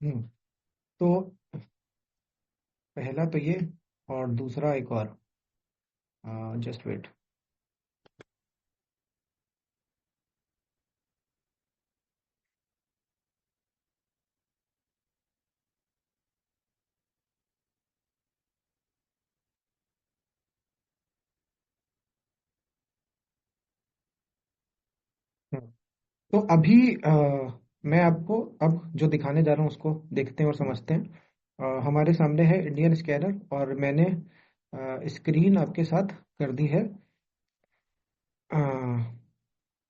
हम्म। तो पहला तो ये, और दूसरा एक और, जस्ट वेट। तो अभी मैं आपको अब जो दिखाने जा रहा हूँ उसको देखते हैं और समझते हैं। हमारे सामने है इंडियन स्कैनर, और मैंने स्क्रीन आपके साथ कर दी है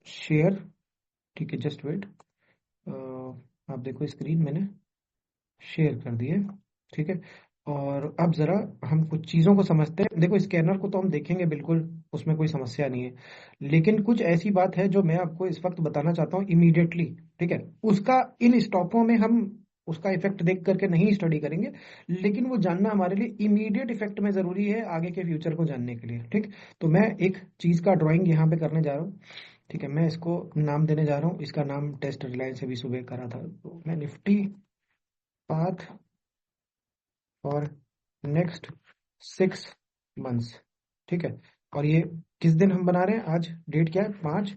शेयर। ठीक है, जस्ट वेट। आप देखो, स्क्रीन मैंने शेयर कर दी है। ठीक है। और अब जरा हम कुछ चीज़ों को समझते हैं। देखो, स्कैनर को तो हम देखेंगे बिल्कुल, उसमें कोई समस्या नहीं है। लेकिन कुछ ऐसी बात है जो मैं आपको इस वक्त बताना चाहता हूँ इमीडिएटली। ठीक है। उसका इन स्टॉपों में हम उसका इफेक्ट देख करके नहीं स्टडी करेंगे, लेकिन वो जानना हमारे लिए इमीडिएट इफेक्ट में जरूरी है आगे के फ्यूचर को जानने के लिए। ठीक। तो मैं एक चीज का ड्राइंग यहाँ पे करने जा रहा हूँ। ठीक है। मैं इसको नाम देने जा रहा हूँ। इसका नाम टेस्ट रिलायंस अभी सुबह करा था, तो मैं Nifty path for next 6 months. ठीक है। और ये किस दिन हम बना रहे हैं? आज डेट क्या है? 5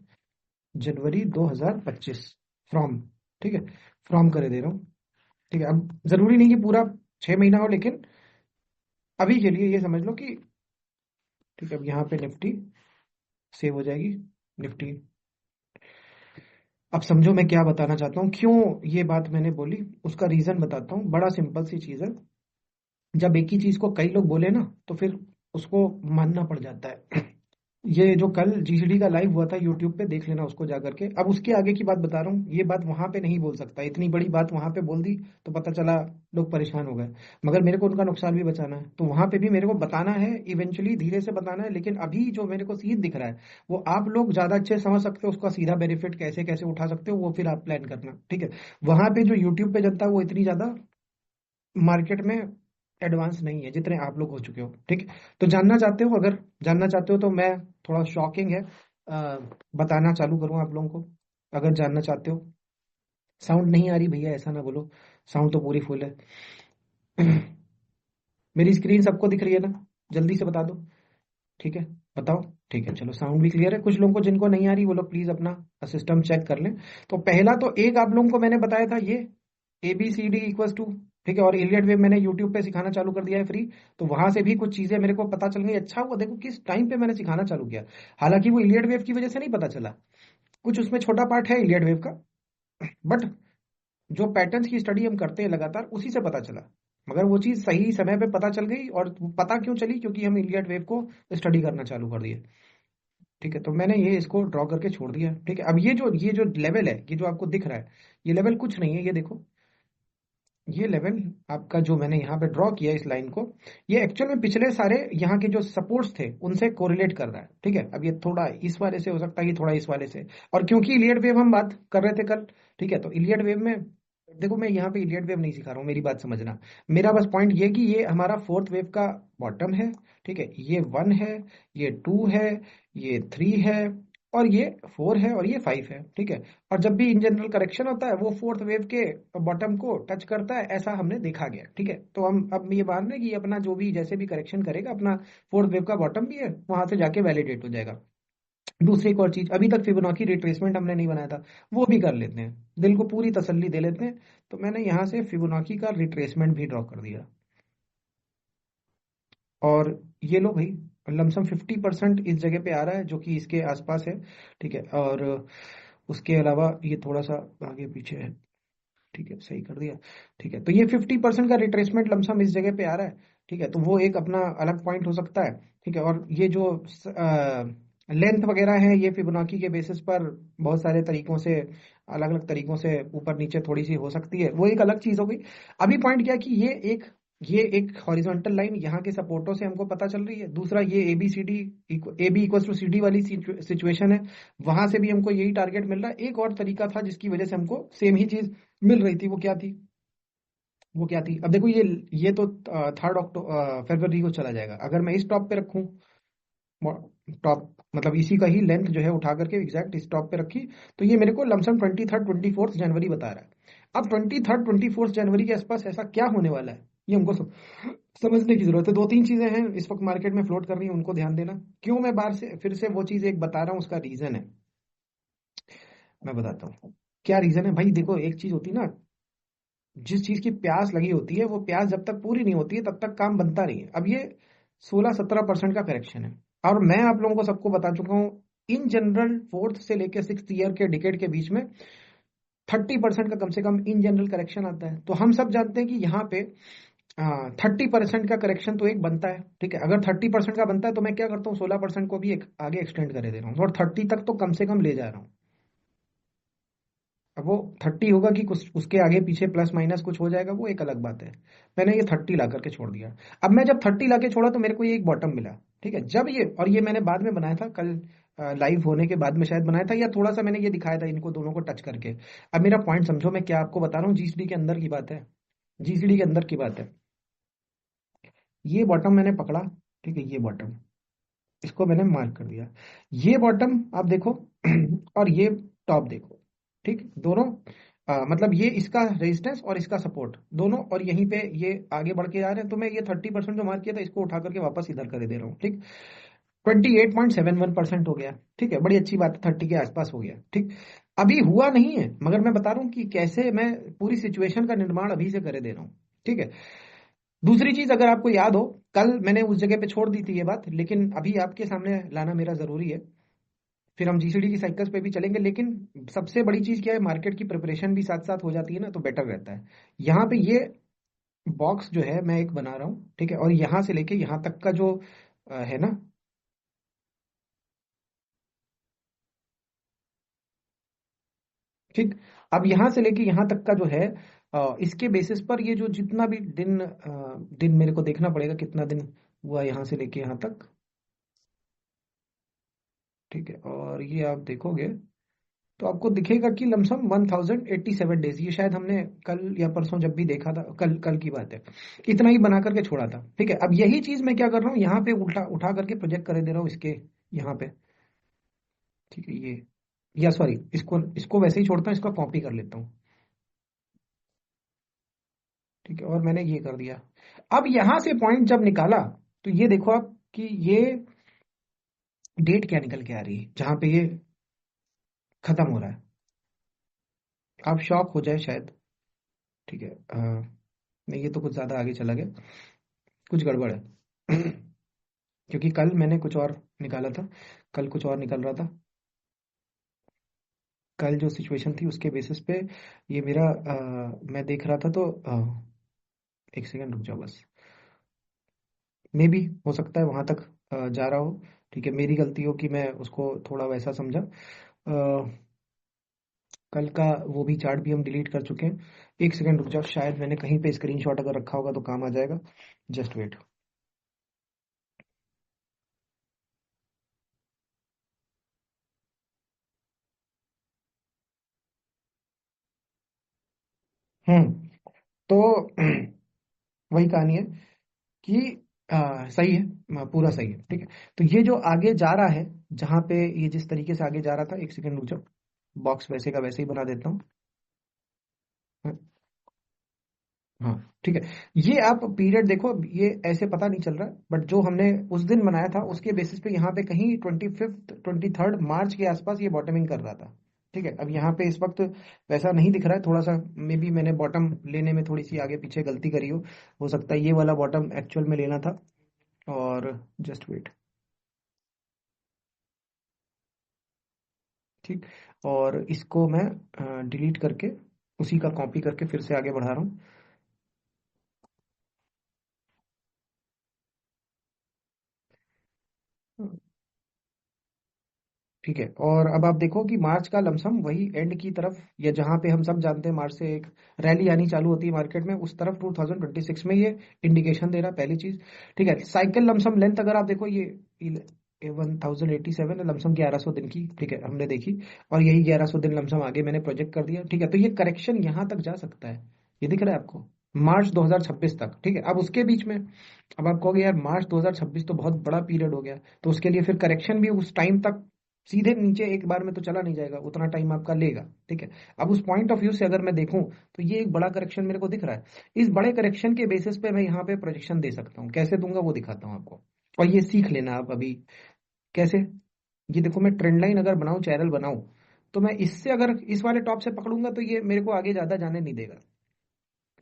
जनवरी 2025। फ्रॉम। ठीक है। फ्रॉम करे दे रहा हूँ। ठीक है। अब जरूरी नहीं कि पूरा 6 महीना हो, लेकिन अभी के लिए ये समझ लो कि ठीक है। अब यहाँ पे निफ्टी सेव हो जाएगी। निफ्टी। अब समझो मैं क्या बताना चाहता हूँ, क्यों ये बात मैंने बोली, उसका रीजन बताता हूँ। बड़ा सिंपल सी चीज है। जब एक ही चीज को कई लोग बोले ना, तो फिर उसको मानना पड़ जाता है। ये जो कल जीसीडी का लाइव हुआ था यूट्यूब पे, देख लेना उसको जा करके। अब उसके आगे की बात बता रहा हूँ, ये बात वहां पे नहीं बोल सकता, इतनी बड़ी बात वहां पे बोल दी तो पता चला लोग परेशान हो गए। मगर मेरे को उनका नुकसान भी बचाना है, तो वहां पे भी मेरे को बताना है, इवेंचुअली धीरे से बताना है। लेकिन अभी जो मेरे को सीन दिख रहा है, वो आप लोग ज्यादा अच्छे समझ सकते हो, उसका सीधा बेनिफिट कैसे कैसे उठा सकते हो, वो फिर आप प्लान करना। ठीक है। वहां पे जो यूट्यूब पे जनता है, वो इतनी ज्यादा मार्केट में एडवांस नहीं है जितने आप लोग हो चुके हो। ठीक। तो जानना चाहते हो? अगर जानना चाहते हो तो मैं, थोड़ा शॉकिंग है, बताना चालू करूं आप लोगों को, अगर जानना चाहते हो। साउंड नहीं आ रही भैया, ऐसा ना बोलो, साउंड तो पूरी फुल है। मेरी स्क्रीन सबको दिख रही है ना? जल्दी से बता दो। ठीक है। बताओ। ठीक है, चलो, साउंड भी क्लियर है। कुछ लोगों को जिनको नहीं आ रही, वो लोग प्लीज अपना सिस्टम चेक कर लें। तो पहला तो एक आप लोगों को मैंने बताया था, ये ABCD=। ठीक है। और इलियट वेव मैंने यूट्यूब पे सिखाना चालू कर दिया है फ्री। तो वहां से भी कुछ चीजें मेरे को पता चल गई। अच्छा हुआ, देखो किस टाइम पे मैंने सिखाना चालू किया। हालांकि वो इलियट वेव की वजह से नहीं पता चला, कुछ उसमें छोटा पार्ट है इलियट वेव का, बट जो पैटर्न्स की स्टडी हम करते हैं लगातार, उसी से पता चला। मगर वो चीज सही समय पे पता चल गई। और पता क्यों चली? क्योंकि हम इलियट वेव को स्टडी करना चालू कर दिए। ठीक है। तो मैंने ये इसको ड्रॉ करके छोड़ दिया। ठीक है। अब ये जो लेवल है, ये जो आपको दिख रहा है, ये लेवल कुछ नहीं है। ये देखो, ये लेवल आपका जो मैंने यहाँ पे ड्रॉ किया इस लाइन को, ये एक्चुअल में पिछले सारे यहाँ के जो सपोर्ट्स थे उनसे कोरिलेट कर रहा है। ठीक है। अब ये थोड़ा इस वाले से हो सकता है, ये थोड़ा इस वाले से। और क्योंकि इलियट वेव हम बात कर रहे थे कल, ठीक है, तो इलियट वेव में देखो, मैं यहाँ पे इलियट वेव नहीं सिखा रहा हूँ, मेरी बात समझना। मेरा बस पॉइंट ये कि ये हमारा फोर्थ वेव का बॉटम है। ठीक है। ये 1 है, ये 2 है, ये 3 है, और ये 4 है, और ये 5 है। ठीक है। और जब भी इन जनरल करेक्शन होता है, वो फोर्थ वेव के बॉटम को टच करता है, ऐसा हमने देखा गया। ठीक है। तो हम अब ये मान रहे हैं कि अपना जो भी जैसे भी करेक्शन करेगा, अपना फोर्थ वेव का बॉटम भी है, वहां से जाके वैलिडेट हो जाएगा। दूसरी एक और चीज, अभी तक फिबोनाची रिट्रेसमेंट हमने नहीं बनाया था, वो भी कर लेते हैं, दिल को पूरी तसल्ली दे लेते हैं। तो मैंने यहाँ से फिबोनाची का रिट्रेसमेंट भी ड्रॉ कर दिया। और ये लो भाई, लमसम 50% इस जगह पे आ रहा है, जो कि इसके आसपास है। ठीक है। और उसके अलावा ये थोड़ा सा आगे पीछे है। ठीक है, सही कर दिया। ठीक है। तो ये 50% का रिट्रेसमेंट लमसम इस जगह पे आ रहा है। ठीक है। तो वो एक अपना अलग पॉइंट हो सकता है। ठीक है। और ये जो लेंथ वगैरह है, ये फिबोनाची के बेसिस पर बहुत सारे तरीकों से, अलग अलग तरीकों से ऊपर नीचे थोड़ी सी हो सकती है, वो एक अलग चीज हो गई। अभी पॉइंट क्या है कि ये एक हॉरिजॉन्टल लाइन यहाँ के सपोर्टों से हमको पता चल रही है। दूसरा, ये ABCD, AB=CD वाली सिचुएशन है, वहां से भी हमको यही टारगेट मिल रहा है। एक और तरीका था जिसकी वजह से हमको सेम ही चीज मिल रही थी, वो क्या थी? अब देखो, ये तो 3 फरवरी को चला जाएगा। अगर मैं इस टॉप पे रखूं, टॉप मतलब इसी का ही लेंथ जो है उठा करके एग्जैक्ट इस टॉप पे रखी, तो ये मेरे को लमसम 23rd 24th जनवरी बता रहा है। अब 23rd 24th जनवरी के आसपास ऐसा क्या होने वाला है, ये हमको समझने की जरूरत है। दो तीन चीजें हैं इस वक्त मार्केट में फ्लोट कर रही हैं, उनको ध्यान देना। क्यों मैं बार से फिर से वो चीज एक बता रहा हूँ, उसका रीजन है, मैं बताता हूँ क्या रीजन है। भाई देखो, एक चीज होती है ना, जिस चीज की प्यास लगी होती है वो प्यास जब तक पूरी नहीं होती है तब तक काम बनता नहीं है। अब ये 16-17% का करेक्शन है, और मैं आप लोगों को सबको बता चुका हूँ, इन जनरल फोर्थ से लेकर 6th ईयर के डिकेड के बीच में 30% का कम से कम इन जनरल करेक्शन आता है। तो हम सब जानते हैं कि यहाँ पे 30% का करेक्शन तो एक बनता है, ठीक है। अगर 30% का बनता है तो मैं क्या करता हूँ, 16% को भी आगे एक्सटेंड करे दे रहा हूँ, और 30 तक तो कम से कम ले जा रहा हूँ। अब वो 30 होगा कि कुछ उसके आगे पीछे प्लस माइनस कुछ हो जाएगा, वो एक अलग बात है। मैंने ये 30 ला करके छोड़ दिया। अब मैं जब 30 ला के छोड़ा तो मेरे को ये एक बॉटम मिला, ठीक है। जब ये, और ये मैंने बाद में बनाया था, कल लाइव होने के बाद में शायद बनाया था, या थोड़ा सा मैंने ये दिखाया था इनको दोनों को टच करके। अब मेरा पॉइंट समझो, मैं क्या आपको बता रहा हूँ, जीसीडी के अंदर की बात है, जीसीडी के अंदर की बात है। ये बॉटम मैंने पकड़ा, ठीक है, ये बॉटम, इसको मैंने मार्क कर दिया। ये बॉटम आप देखो और ये टॉप देखो, ठीक, दोनों मतलब ये इसका रेजिस्टेंस और इसका सपोर्ट दोनों, और यहीं पे ये आगे बढ़ के आ रहे हैं। तो मैं ये 30% जो मार्क किया था इसको उठा करके वापस इधर कर दे रहा हूँ, ठीक। 28.71% हो गया, ठीक है, बड़ी अच्छी बात है, 30 के आसपास हो गया, ठीक। अभी हुआ नहीं है, मगर मैं बता रहा हूँ कि कैसे मैं पूरी सिचुएशन का निर्माण अभी से करे दे रहा हूँ, ठीक है। दूसरी चीज, अगर आपको याद हो, कल मैंने उस जगह पे छोड़ दी थी ये बात, लेकिन अभी आपके सामने लाना मेरा जरूरी है। फिर हम जीसीडी की साइकिल्स पे भी चलेंगे, लेकिन सबसे बड़ी चीज क्या है, मार्केट की प्रिपरेशन भी साथ साथ हो जाती है ना, तो बेटर रहता है। यहाँ पे ये बॉक्स जो है मैं एक बना रहा हूँ, ठीक है, और यहाँ से लेके यहाँ तक का जो है ना, ठीक। अब यहाँ से लेके यहाँ तक का जो है, इसके बेसिस पर ये जो जितना भी दिन मेरे को देखना पड़ेगा कितना दिन हुआ यहाँ से लेके यहाँ तक, ठीक है। और ये आप देखोगे तो आपको दिखेगा कि लमसम 1087 डेज, ये शायद हमने कल या परसों जब भी देखा था, कल कल की बात है, इतना ही बना करके छोड़ा था, ठीक है। अब यही चीज मैं क्या कर रहा हूँ, यहाँ पे उल्टा उठा करके प्रोजेक्ट कर दे रहा हूँ इसके यहाँ पे, ठीक है। ये, या सॉरी, इसको इसको वैसे ही छोड़ता हूँ, इसका कॉपी कर लेता हूँ, ठीक है, और मैंने ये कर दिया। अब यहाँ से पॉइंट जब निकाला तो ये देखो आप कि ये डेट क्या निकल के आ रही है जहां पे ये खत्म हो रहा है। आप शॉक हो जाए शायद, ठीक है। नहीं, ये तो कुछ ज्यादा आगे चला गया, कुछ गड़बड़ है क्योंकि कल मैंने कुछ और निकाला था, कल कुछ और निकल रहा था। कल जो सिचुएशन थी उसके बेसिस पे ये मेरा मैं देख रहा था, तो एक सेकंड रुक जाओ बस, मे भी हो सकता है वहां तक जा रहा हो, ठीक है। मेरी गलती हो कि मैं उसको थोड़ा वैसा समझा। कल का वो भी चार्ट भी हम डिलीट कर चुके हैं। एक सेकंड रुक जाओ, शायद मैंने कहीं पे स्क्रीनशॉट अगर रखा होगा तो काम आ जाएगा, जस्ट वेट। तो वही कहानी है कि सही है, पूरा सही है, ठीक है। तो ये जो आगे जा रहा है, जहां पे ये जिस तरीके से आगे जा रहा था, एक सेकंड रुक जाओ, बॉक्स वैसे का वैसे ही बना देता हूँ। हाँ, ठीक है। ये आप पीरियड देखो, ये ऐसे पता नहीं चल रहा, बट जो हमने उस दिन बनाया था उसके बेसिस पे यहाँ पे कहीं 25 23 मार्च के आसपास ये बॉटमिंग कर रहा था, ठीक है। अब यहाँ पे इस वक्त वैसा नहीं दिख रहा है, थोड़ा सा मे बी मैंने बॉटम लेने में थोड़ी सी आगे पीछे गलती करी हो सकता है ये वाला बॉटम एक्चुअल में लेना था। और जस्ट वेट, ठीक। और इसको मैं डिलीट करके उसी का कॉपी करके फिर से आगे बढ़ा रहा हूँ। ठीक है, और अब आप देखो कि मार्च का लमसम वही एंड की तरफ, या जहां पे हम सब जानते हैं मार्च से एक रैली आनी चालू होती है मार्केट में, उस तरफ 2026 में ये इंडिकेशन दे रहा है, पहली चीज, ठीक है। साइकिल लमसम लेंथ अगर आप देखो, ये 1087 लमसम 1100 दिन की, ठीक है, हमने देखी, और यही 1100 दिन लमसम आगे मैंने प्रोजेक्ट कर दिया, ठीक है। तो ये करेक्शन यहां तक जा सकता है, ये दिख रहा है आपको, मार्च 2026 तक, ठीक है। अब उसके बीच में, अब आप कहोगे यार मार्च 2026 तो बहुत बड़ा पीरियड हो गया, तो उसके लिए फिर करेक्शन भी उस टाइम तक सीधे नीचे एक बार में तो चला नहीं जाएगा, उतना टाइम आपका लेगा। ठीक है, अब उस पॉइंट ऑफ व्यू से अगर मैं देखूं तो ये एक बड़ा करेक्शन मेरे को दिख रहा है। इस बड़े करेक्शन के बेसिस पे मैं यहाँ पे प्रोजेक्शन दे सकता हूँ। कैसे दूंगा वो दिखाता हूँ आपको, और ये सीख लेना आप अभी कैसे। ये देखो, मैं ट्रेंड लाइन अगर बनाऊं, चैनल बनाऊं, तो मैं इससे अगर इस वाले टॉप से पकड़ूंगा तो ये मेरे को आगे ज्यादा जाने नहीं देगा।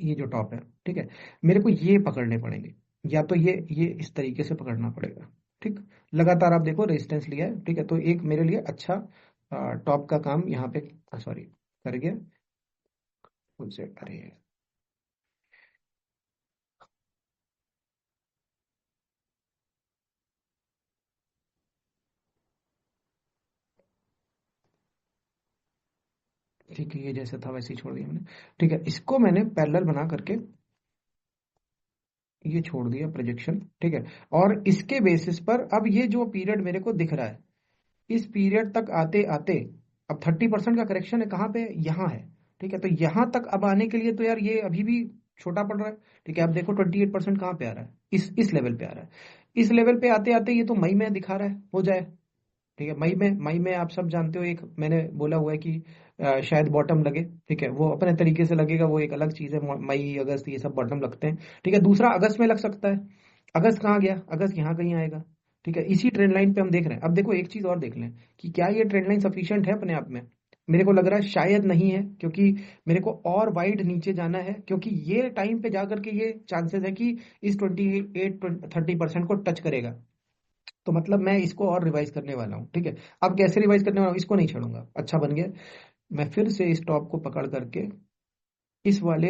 ये जो टॉप है, ठीक है, मेरे को ये पकड़ने पड़ेंगे, या तो ये इस तरीके से पकड़ना पड़ेगा। ठीक, लगातार आप देखो रेजिस्टेंस लिया है। ठीक है, तो एक मेरे लिए अच्छा टॉप का काम यहाँ पे, सॉरी, कर गया खुद से। अरे ठीक है, ये जैसे था वैसे ही छोड़ दिया मैंने। ठीक है, इसको मैंने पैरेलल बना करके ये छोड़ दिया प्रोजेक्शन। ठीक है, और इसके बेसिस पर अब ये जो पीरियड मेरे को दिख रहा है, इस पीरियड तक आते आते, अब 30% का करेक्शन है कहाँ पे, यहाँ है। ठीक है, तो यहाँ तक अब आने के लिए तो यार ये अभी भी छोटा पड़ रहा है। ठीक है, अब देखो 28% कहाँ पे आ रहा है, इस लेवल पे आ रहा है। इस लेवल पे आते आते ये तो मई में दिखा रहा है हो जाए। ठीक है, मई में आप सब जानते हो, एक मैंने बोला हुआ है कि शायद बॉटम लगे। ठीक है, वो अपने तरीके से लगेगा, वो एक अलग चीज है। मई अगस्त ये सब बॉटम लगते हैं। ठीक है, दूसरा अगस्त में लग सकता है। अगस्त कहाँ गया, अगस्त यहाँ कहीं आएगा। ठीक है, इसी ट्रेंड लाइन पे हम देख रहे हैं। अब देखो एक चीज और देख लें कि क्या ये ट्रेंड लाइन सफिशियंट है अपने आप में। मेरे को लग रहा है शायद नहीं है, क्योंकि मेरे को और वाइड नीचे जाना है, क्योंकि ये टाइम पे जाकर के ये चांसेस है कि इस 28-30% को टच करेगा। तो मतलब मैं इसको और रिवाइज करने वाला हूँ। ठीक है, अब कैसे रिवाइज करने वाला हूँ, इसको नहीं छोड़ूंगा। अच्छा बन गया, मैं फिर से इस टॉप को पकड़ करके इस वाले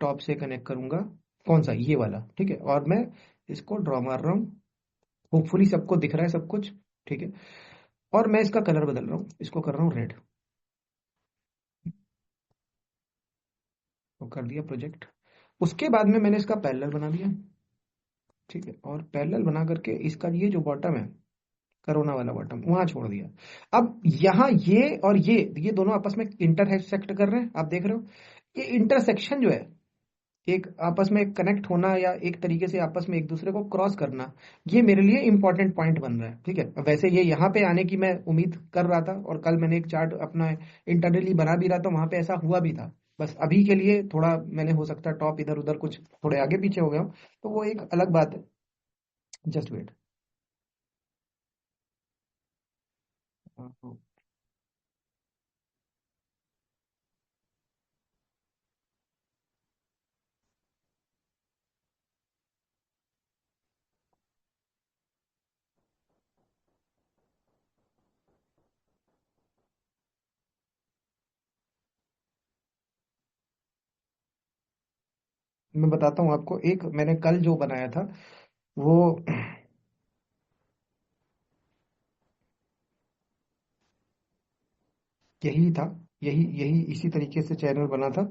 टॉप से कनेक्ट करूंगा। कौन सा, ये वाला। ठीक है, और मैं इसको ड्रॉ मार रहा हूँ। होपफुली सबको दिख रहा है सब कुछ। ठीक है, और मैं इसका कलर बदल रहा हूँ, इसको कर रहा हूँ रेड। तो कर दिया प्रोजेक्ट। उसके बाद में मैंने इसका पैरेलल बना दिया। ठीक है, और पैरेलल बना करके इसका ये जो बॉटम है, कोरोना वाला बॉटम, वहां छोड़ दिया। अब यहाँ ये और ये दोनों आपस में इंटरसेक्ट कर रहे हैं, आप देख रहे हो। ये इंटरसेक्शन जो है, एक आपस में कनेक्ट होना, या एक तरीके से आपस में एक दूसरे को क्रॉस करना, ये मेरे लिए इंपॉर्टेंट पॉइंट बन रहा है। ठीक है, वैसे ये यहाँ पे आने की मैं उम्मीद कर रहा था, और कल मैंने एक चार्ट अपना इंटरनली बना भी रहा था, वहां पे ऐसा हुआ भी था। बस अभी के लिए थोड़ा मैंने, हो सकता है टॉप इधर उधर कुछ थोड़े आगे पीछे हो गया हूं, तो वो एक अलग बात है। Just wait. मैं बताता हूँ आपको, एक मैंने कल जो बनाया था वो यही था। यही यही इसी तरीके से चैनल बना था।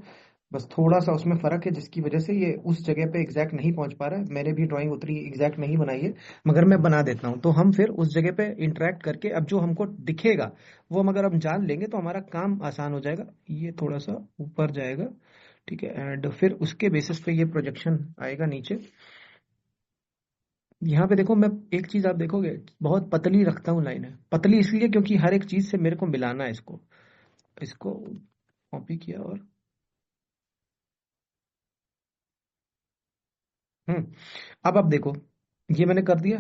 बस थोड़ा सा उसमें फर्क है, जिसकी वजह से ये उस जगह पे एग्जैक्ट नहीं पहुंच पा रहा है। मैंने भी ड्राइंग उतनी एग्जैक्ट नहीं बनाई है, मगर मैं बना देता हूँ। तो हम फिर उस जगह पे इंटरेक्ट करके अब जो हमको दिखेगा वो हम अगर हम जान लेंगे तो हमारा काम आसान हो जाएगा। ये थोड़ा सा ऊपर जाएगा। ठीक है, एंड फिर उसके बेसिस पे ये प्रोजेक्शन आएगा नीचे। यहाँ पे देखो, मैं एक चीज आप देखोगे, बहुत पतली रखता हूँ लाइन है। पतली इसलिए क्योंकि हर एक चीज से मेरे को मिलाना है इसको। इसको कॉपी किया, और हम्म अब आप देखो, ये मैंने कर दिया।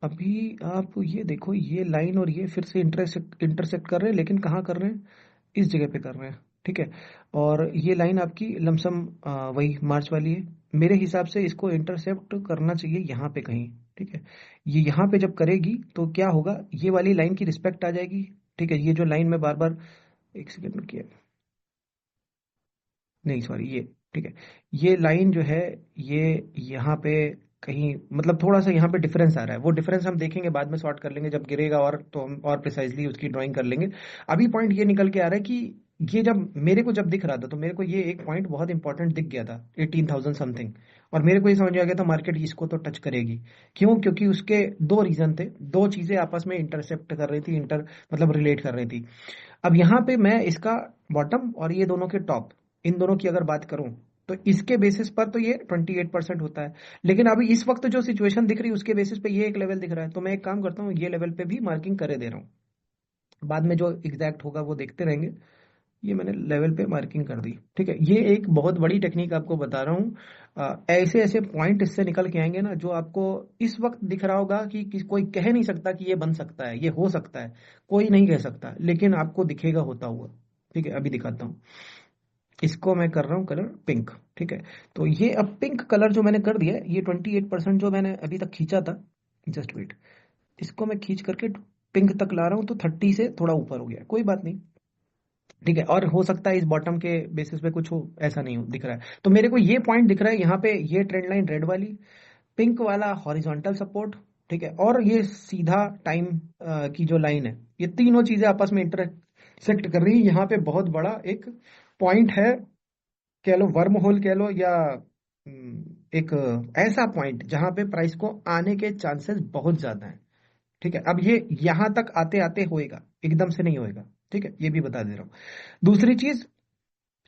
अभी आप ये देखो, ये लाइन और ये फिर से इंटरसेक्ट इंटरसेक्ट कर रहे हैं, लेकिन कहाँ कर रहे हैं, इस जगह पे कर रहे हैं। ठीक है, और ये लाइन आपकी लमसम वही मार्च वाली है। मेरे हिसाब से इसको इंटरसेप्ट करना चाहिए यहाँ पे कहीं। ठीक है, ये यहाँ पे जब करेगी तो क्या होगा, ये वाली लाइन की रिस्पेक्ट आ जाएगी। ठीक है, ये जो लाइन में बार बार, एक सेकेंड रुकिए, नहीं सॉरी ये, ठीक है, ये लाइन जो है, ये यहाँ पे कहीं, मतलब थोड़ा सा यहाँ पे डिफरेंस आ रहा है। वो डिफरेंस हम देखेंगे बाद में, सॉर्ट कर लेंगे जब गिरेगा, और तो हम और प्रिसाइजली उसकी ड्राइंग कर लेंगे। अभी पॉइंट ये निकल के आ रहा है कि ये जब मेरे को जब दिख रहा था, तो मेरे को ये एक पॉइंट बहुत इंपॉर्टेंट दिख गया था, 18,000 समथिंग। और मेरे को ये समझ में आ गया था मार्केट इसको तो टच करेगी। क्यों, क्योंकि उसके दो रीजन थे, दो चीजें आपस में इंटरसेप्ट कर रही थी, मतलब रिलेट कर रही थी। अब यहाँ पे मैं इसका बॉटम और ये दोनों के टॉप, इन दोनों की अगर बात करूं, तो इसके बेसिस पर तो ये 28% होता है। लेकिन अभी इस वक्त जो सिचुएशन दिख रही है उसके बेसिस पे ये एक लेवल दिख रहा है, तो मैं एक काम करता हूँ, ये लेवल पे भी मार्किंग करे दे रहा हूँ। बाद में जो एग्जैक्ट होगा वो देखते रहेंगे। ये मैंने लेवल पे मार्किंग कर दी, ठीक है। ये एक बहुत बड़ी टेक्निक आपको बता रहा हूँ। ऐसे ऐसे पॉइंट इससे निकल के आएंगे ना, जो आपको इस वक्त दिख रहा होगा कि कोई कह नहीं सकता कि ये बन सकता है, ये हो सकता है, कोई नहीं कह सकता, लेकिन आपको दिखेगा होता हुआ। ठीक है, अभी दिखाता हूँ। इसको मैं कर रहा हूँ कलर पिंक, ठीक है। तो ये अब पिंक कलर जो मैंने कर दिया है, ये 28% जो मैंने अभी तक खींचा था, जस्ट वेट, इसको मैं खींच करके पिंक तक ला रहा हूँ, तो 30 से थोड़ा ऊपर हो गया, कोई बात नहीं। ठीक है, और हो सकता है इस बॉटम के बेसिस पे कुछ हो, ऐसा नहीं हो दिख रहा है। तो मेरे को ये पॉइंट दिख रहा है यहाँ पे, ये ट्रेंड लाइन रेड वाली, पिंक वाला हॉरिजॉन्टल सपोर्ट, ठीक है, और ये सीधा टाइम की जो लाइन है, ये तीनों चीजें आपस में इंटरसेक्ट कर रही है। यहाँ पे बहुत बड़ा एक पॉइंट है, कह लो वर्म होल कह लो, या एक ऐसा पॉइंट जहां पे प्राइस को आने के चांसेस बहुत ज्यादा है। ठीक है, अब ये यहां तक आते आते होएगा, एकदम से नहीं होएगा। ठीक है, ये भी बता दे रहा हूँ। दूसरी चीज,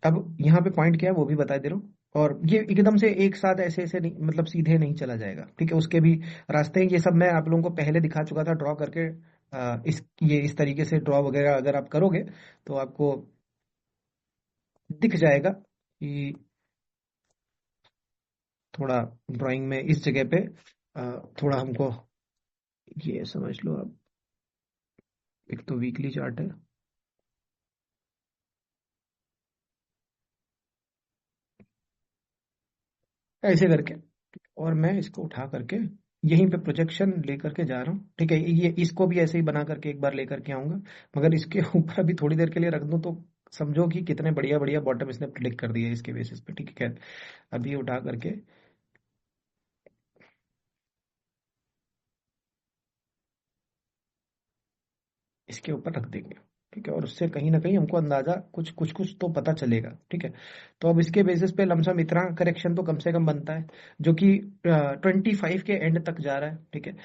अब यहाँ पे पॉइंट क्या है वो भी बता दे रहा हूँ। और ये एकदम से एक साथ ऐसे ऐसे नहीं, मतलब सीधे नहीं चला जाएगा, ठीक है, उसके भी रास्ते हैं। ये सब मैं आप लोगों को पहले दिखा चुका था ड्रॉ करके। इस तरीके से ड्रॉ वगैरह अगर आप करोगे तो आपको दिख जाएगा कि थोड़ा ड्राइंग में इस जगह पे थोड़ा हमको ये समझ लो आप। एक तो वीकली चार्ट है, ऐसे करके, और मैं इसको उठा करके यहीं पे प्रोजेक्शन लेकर के जा रहा हूँ। ठीक है, ये इसको भी ऐसे ही बना करके एक बार लेकर के आऊंगा, मगर इसके ऊपर अभी थोड़ी देर के लिए रख दूं तो समझो कि कितने बढ़िया बढ़िया बॉटम इसने प्रिडिक्ट कर दिए इसके बेसिस पे। ठीक है, अभी उठा करके इसके ऊपर रख देंगे। ठीक है, और उससे कहीं ना कहीं हमको अंदाजा कुछ कुछ कुछ तो पता चलेगा। ठीक है, तो अब इसके बेसिस पे लमसम इतना करेक्शन तो कम से कम बनता है, जो कि 25 के एंड तक जा रहा है। ठीक है,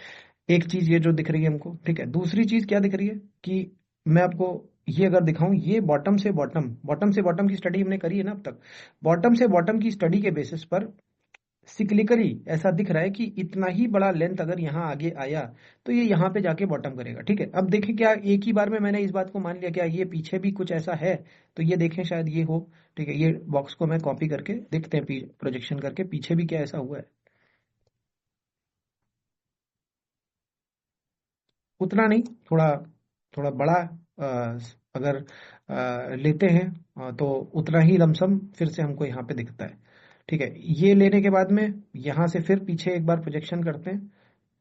एक चीज ये जो दिख रही है हमको। ठीक है, दूसरी चीज क्या दिख रही है कि मैं आपको ये अगर दिखाऊं, ये बॉटम से बॉटम की स्टडी हमने करी है ना अब तक। बॉटम से बॉटम की स्टडी के बेसिस पर सिक्लिकली ऐसा दिख रहा है कि इतना ही बड़ा लेंथ अगर यहाँ आगे आया तो ये यहाँ पे जाके बॉटम करेगा। ठीक है, अब देखें क्या एक ही बार में मैंने इस बात को मान लिया, क्या ये पीछे भी कुछ ऐसा है? तो ये देखें, शायद ये हो। ठीक है, ये बॉक्स को मैं कॉपी करके देखते हैं, प्रोजेक्शन करके पीछे भी क्या ऐसा हुआ है। उतना नहीं, थोड़ा थोड़ा बड़ा अगर लेते हैं तो उतना ही लमसम फिर से हमको यहाँ पे दिखता है। ठीक है, ये लेने के बाद में यहाँ से फिर पीछे एक बार प्रोजेक्शन करते हैं,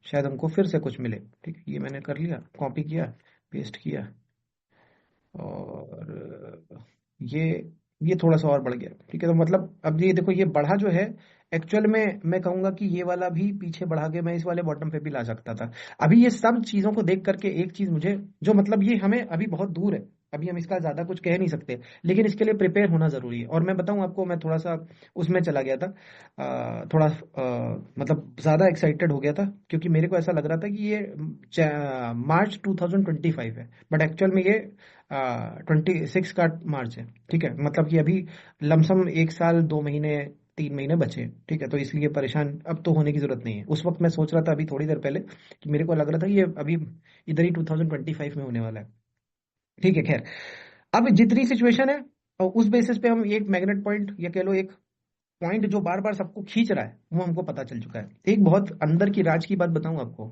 शायद हमको फिर से कुछ मिले। ठीक है, ये मैंने कर लिया, कॉपी किया, पेस्ट किया, और ये थोड़ा सा और बढ़ गया। ठीक है, तो मतलब अब ये देखो, ये बढ़ा जो है, एक्चुअल में मैं कहूंगा कि ये वाला भी पीछे बढ़ा के मैं इस वाले बॉटम पे भी ला सकता था। अभी ये सब चीजों को देख करके एक चीज मुझे जो, मतलब ये हमें अभी बहुत दूर है, अभी हम इसका ज्यादा कुछ कह नहीं सकते, लेकिन इसके लिए प्रिपेयर होना जरूरी है। और मैं बताऊं आपको, मैं थोड़ा सा उसमें चला गया था, थोड़ा मतलब ज्यादा एक्साइटेड हो गया था, क्योंकि मेरे को ऐसा लग रहा था कि ये मार्च 2025 है, बट एक्चुअल में ये 26 का मार्च है। ठीक है, मतलब कि अभी लमसम 1 साल 2 महीने 3 महीने बचे हैं। ठीक है, तो इसलिए परेशान अब तो होने की जरूरत नहीं है। उस वक्त मैं सोच रहा था अभी थोड़ी देर पहले कि मेरे को लग रहा था कि ये अभी इधर ही 2025 में होने वाला है। ठीक है, खैर, अब जितनी सिचुएशन है और उस बेसिस पे हम एक मैग्नेट पॉइंट या कह लो एक पॉइंट जो बार बार सबको खींच रहा है, वो हमको पता चल चुका है। एक बहुत अंदर की राज की बात बताऊं आपको,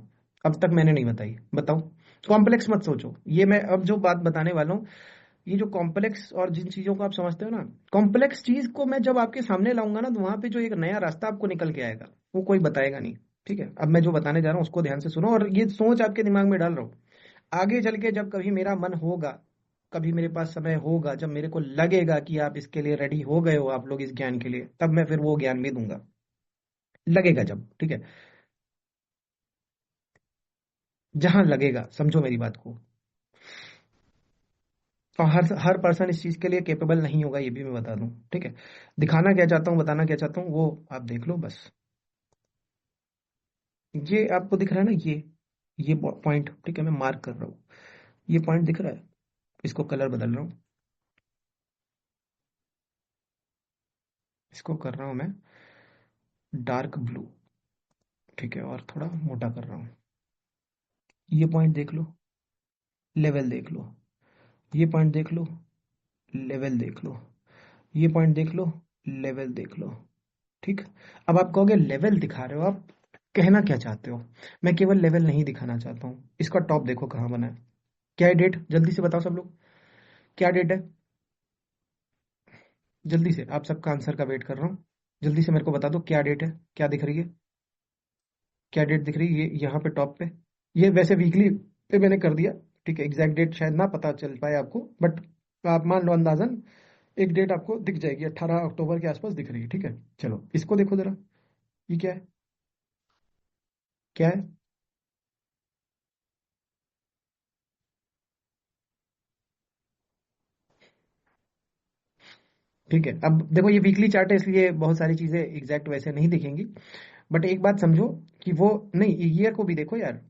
अब तक मैंने नहीं बताई, बताऊं? कॉम्प्लेक्स मत सोचो, ये मैं अब जो बात बताने वाला हूँ, ये जो कॉम्प्लेक्स और जिन चीजों को आप समझते हो ना, कॉम्प्लेक्स चीज को मैं जब आपके सामने लाऊंगा ना, तो वहां पे जो एक नया रास्ता आपको निकल के आएगा, वो कोई बताएगा नहीं। ठीक है, अब मैं जो बताने जा रहा हूँ उसको ध्यान से सुनो, और ये सोच आपके दिमाग में डाल रहा हूँ। आगे चल के जब कभी मेरा मन होगा, कभी मेरे पास समय होगा, जब मेरे को लगेगा कि आप इसके लिए रेडी हो गए हो, आप लोग इस ज्ञान के लिए, तब मैं फिर वो ज्ञान भी दूंगा, लगेगा जब। ठीक है, जहां लगेगा, समझो मेरी बात को। और हर पर्सन इस चीज के लिए केपेबल नहीं होगा, ये भी मैं बता दूं। ठीक है, दिखाना क्या चाहता हूँ, बताना क्या चाहता हूँ, वो आप देख लो बस। ये आपको दिख रहा है ना, ये पॉइंट, ठीक है, मैं मार्क कर रहा हूँ, ये पॉइंट दिख रहा है, इसको कलर बदल रहा हूँ, इसको कर रहा हूँ मैं डार्क ब्लू। ठीक है, और थोड़ा मोटा कर रहा हूँ। ये पॉइंट देख लो, लेवल देख लो, ये पॉइंट देख लो, लेवल देख लो, ये पॉइंट देख लो, लेवल देख लो। ठीक, अब आप कहोगे लेवल दिखा रहे हो, आप कहना क्या चाहते हो? मैं केवल लेवल नहीं दिखाना चाहता हूँ, इसका टॉप देखो कहाँ बना है। क्या है डेट, जल्दी से बताओ सब लोग, क्या डेट है? जल्दी से, आप सबका आंसर का वेट कर रहा हूँ। जल्दी से मेरे को बता दो क्या डेट है, क्या दिख रही है, क्या डेट दिख रही है? ये यहाँ पे टॉप पे, ये वैसे वीकली पे मैंने कर दिया। ठीक है, एग्जैक्ट डेट शायद ना पता चल पाए आपको, बट आप मान लो अंदाजन एक डेट आपको दिख जाएगी, 18 अक्टूबर के आसपास दिख रही है। ठीक है, चलो इसको देखो जरा, ये क्या है, क्या है? ठीक है, अब देखो ये वीकली चार्ट है, इसलिए बहुत सारी चीजें एग्जैक्ट वैसे नहीं दिखेंगी, बट एक बात समझो कि वो नहीं, ईयर को भी देखो यार,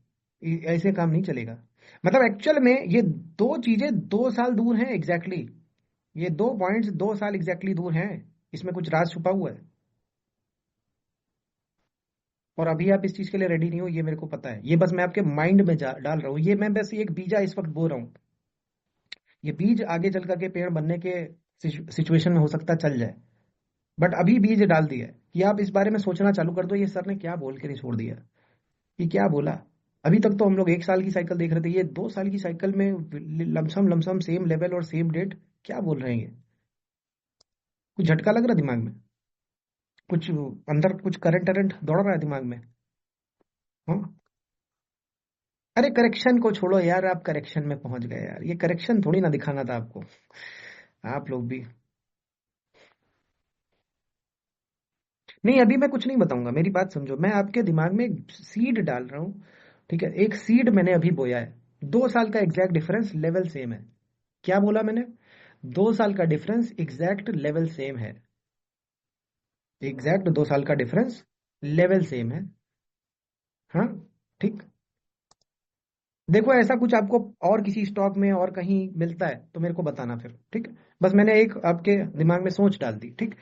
ऐसे काम नहीं चलेगा। मतलब एक्चुअल में ये दो चीजें 2 साल दूर हैं एग्जैक्टली, ये 2 पॉइंट्स 2 साल एग्जैक्टली दूर हैं, इसमें कुछ राज छुपा हुआ है। और अभी आप इस चीज के लिए रेडी नहीं हो, ये मेरे को पता है, ये बस मैं आपके माइंड में डाल रहा हूँ, ये मैं बस एक बीजा इस वक्त बो रहा हूँ। ये बीज आगे चल करके पेड़ बनने के सिचुएशन में हो सकता चल जाए, बट अभी बीज डाल दिया है कि आप इस बारे में सोचना चालू कर दो, ये सर ने क्या बोल के नहीं छोड़ दिया, ये क्या बोला। अभी तक तो हम लोग 1 साल की साइकिल देख रहे थे, ये 2 साल की साइकिल में लमसम लमसम सेम लेवल और सेम डेट, क्या बोल रहे हैं ये? कुछ झटका लग रहा है दिमाग में? कुछ अंदर कुछ करंट करंट दौड़ रहा है दिमाग में? हाँ, अरे करेक्शन को छोड़ो यार, आप करेक्शन में पहुंच गए यार, ये करेक्शन थोड़ी ना दिखाना था आपको, आप लोग भी। नहीं, अभी मैं कुछ नहीं बताऊंगा, मेरी बात समझो, मैं आपके दिमाग में एक सीड डाल रहा हूँ। ठीक है, एक सीड मैंने अभी बोया है, 2 साल का एग्जैक्ट डिफरेंस, लेवल सेम है। क्या बोला मैंने? 2 साल का डिफरेंस, एग्जैक्ट लेवल सेम है, एग्जैक्ट 2 साल का डिफरेंस, लेवल सेम है। हाँ, ठीक। देखो ऐसा कुछ आपको और किसी स्टॉक में और कहीं मिलता है तो मेरे को बताना फिर, ठीक है? बस मैंने एक आपके दिमाग में सोच डाल दी, ठीक।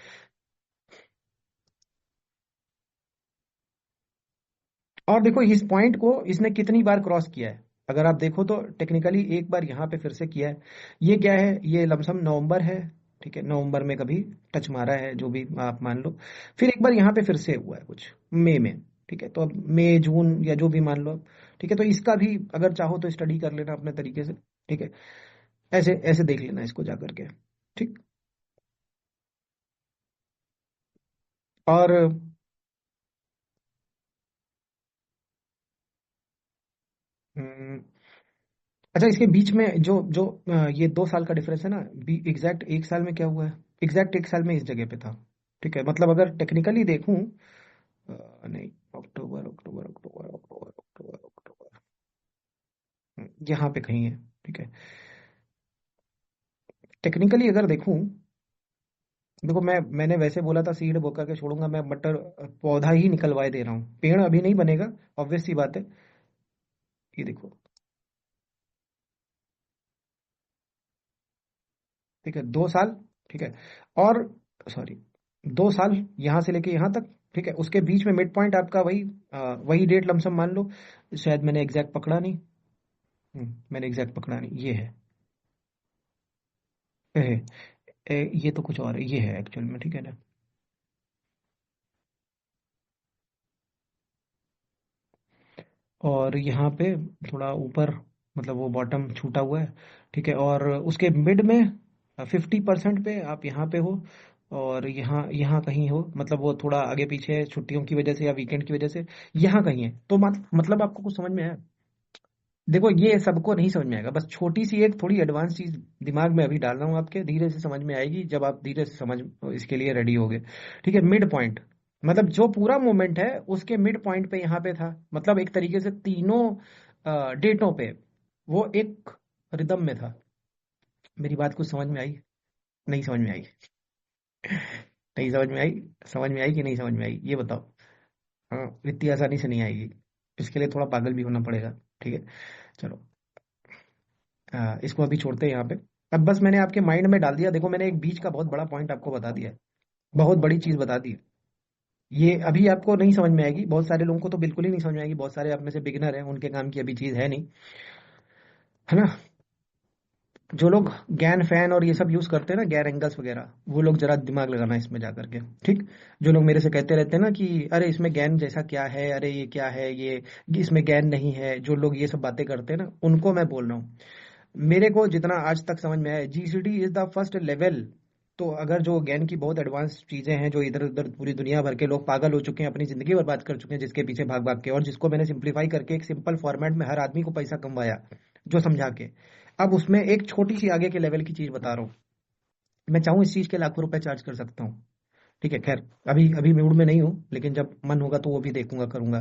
और देखो इस पॉइंट को इसने कितनी बार क्रॉस किया है, अगर आप देखो तो टेक्निकली एक बार यहाँ पे फिर से किया है। ये क्या है, ये लमसम नवंबर है। ठीक है, नवंबर में कभी टच मारा है, जो भी आप मान लो। फिर एक बार यहाँ पे फिर से हुआ है कुछ मई में। ठीक है, तो अब मई जून या जो भी मान लो। ठीक है, तो इसका भी अगर चाहो तो स्टडी कर लेना अपने तरीके से। ठीक है, ऐसे ऐसे देख लेना इसको जा करके। ठीक। और हम्म, अच्छा, इसके बीच में जो जो ये 2 साल का डिफरेंस है ना, एग्जैक्ट 1 साल में क्या हुआ है? एग्जैक्ट 1 साल में इस जगह पे था। ठीक है, मतलब अगर टेक्निकली देखूं, नहीं, अक्टूबर अक्टूबर अक्टूबर अक्टूबर अक्टूबर अक्टूबर, यहाँ पे कहीं है। ठीक है, टेक्निकली अगर देखूं, देखो मैंने वैसे बोला था सीड बो करके छोड़ूंगा मैं, मटर पौधा ही निकलवाए दे रहा हूँ, पेड़ अभी नहीं बनेगा, ऑब्वियस सी बात है। ये देखो, ठीक है, 2 साल। ठीक है, और सॉरी, 2 साल यहाँ से लेके यहाँ तक। ठीक है, उसके बीच में मिड पॉइंट आपका वही वही डेट लमसम मान लो, शायद मैंने एग्जैक्ट पकड़ा नहीं। मैंने एग्जैक्ट पकड़ा नहीं, ये है। ए, ये तो कुछ और है, ये है एक्चुअल में, ठीक है ना? और यहाँ पे थोड़ा ऊपर, मतलब वो बॉटम छूटा हुआ है। ठीक है, और उसके मिड में 50% पे आप यहाँ पे हो, और यहाँ यहाँ कहीं हो, मतलब वो थोड़ा आगे पीछे है, छुट्टियों की वजह से या वीकेंड की वजह से यहाँ कहीं है, तो मतलब आपको कुछ समझ में आया? देखो ये सबको नहीं समझ में आएगा, बस छोटी सी एक थोड़ी एडवांस चीज दिमाग में अभी डाल रहा हूँ आपके, धीरे से समझ में आएगी जब आप धीरे से समझ इसके लिए रेडी होगे। ठीक है, मिड पॉइंट, मतलब जो पूरा मोमेंट है उसके मिड पॉइंट पे यहाँ पे था, मतलब एक तरीके से तीनों डेटों पे वो एक रिदम में था। मेरी बात कुछ समझ में आई? नहीं समझ में आई? नहीं समझ में आई? समझ में आई कि नहीं समझ में आई, ये बताओ। हाँ, इतनी आसानी से नहीं आएगी, इसके लिए थोड़ा पागल भी होना पड़ेगा। ठीक है, चलो, इसको अभी छोड़ते हैं यहाँ पे। अब बस मैंने आपके माइंड में डाल दिया, देखो मैंने एक बीच का बहुत बड़ा पॉइंट आपको बता दिया है, बहुत बड़ी चीज बता दी है। ये अभी आपको नहीं समझ में आएगी, बहुत सारे लोगों को तो बिल्कुल ही नहीं समझ में आएगी, बहुत सारे आप में से बिगिनर हैं, उनके काम की अभी चीज है नहीं, है ना? जो लोग गैन फैन और ये सब यूज करते हैं ना, गैर एंगल्स वगैरह, वो लोग जरा दिमाग लगाना इसमें जा करके, ठीक। जो लोग मेरे से कहते रहते हैं ना कि अरे इसमें गैन जैसा क्या है, अरे ये क्या है, ये इसमें गैन नहीं है, जो लोग ये सब बातें करते हैं ना, उनको मैं बोल रहा हूँ। मेरे को जितना आज तक समझ में आया, GCD is the first level. तो अगर जो गैन की बहुत एडवांस चीजें हैं, जो इधर उधर पूरी दुनिया भर के लोग पागल हो चुके हैं, अपनी जिंदगी बर्बाद कर चुके हैं जिसके पीछे भाग भाग के, और जिसको मैंने सिंप्लीफाई करके एक सिंपल फॉर्मेट में हर आदमी को पैसा कमवाया, जो समझा के, अब उसमें एक छोटी सी आगे के लेवल की चीज बता रहा हूँ। मैं चाहूँ इस चीज के लाखों रुपए चार्ज कर सकता हूँ, ठीक है। खैर, अभी अभी मूड में नहीं हूँ, लेकिन जब मन होगा तो वो भी देखूंगा, करूंगा,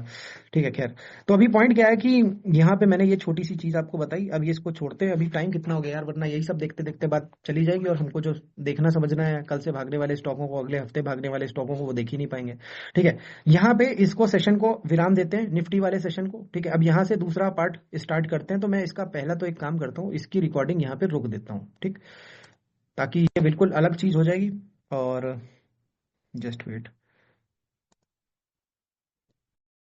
ठीक है। खैर, तो अभी पॉइंट क्या है कि यहाँ पे मैंने ये छोटी सी चीज आपको बताई। अब ये इसको छोड़ते हैं, अभी टाइम कितना हो गया यार, वरना यही सब देखते देखते बात चली जाएगी, और हमको जो देखना समझना है कल से भागने वाले स्टॉकों को, अगले हफ्ते भागने वाले स्टॉकों को, वो देख ही नहीं पाएंगे, ठीक है। यहाँ पे इसको सेशन को विराम देते हैं, निफ्टी वाले सेशन को, ठीक है। अब यहाँ से दूसरा पार्ट स्टार्ट करते हैं। तो मैं इसका पहला तो एक काम करता हूँ, इसकी रिकॉर्डिंग यहाँ पे रोक देता हूँ, ठीक, ताकि ये बिल्कुल अलग चीज हो जाएगी। और जस्ट वेट।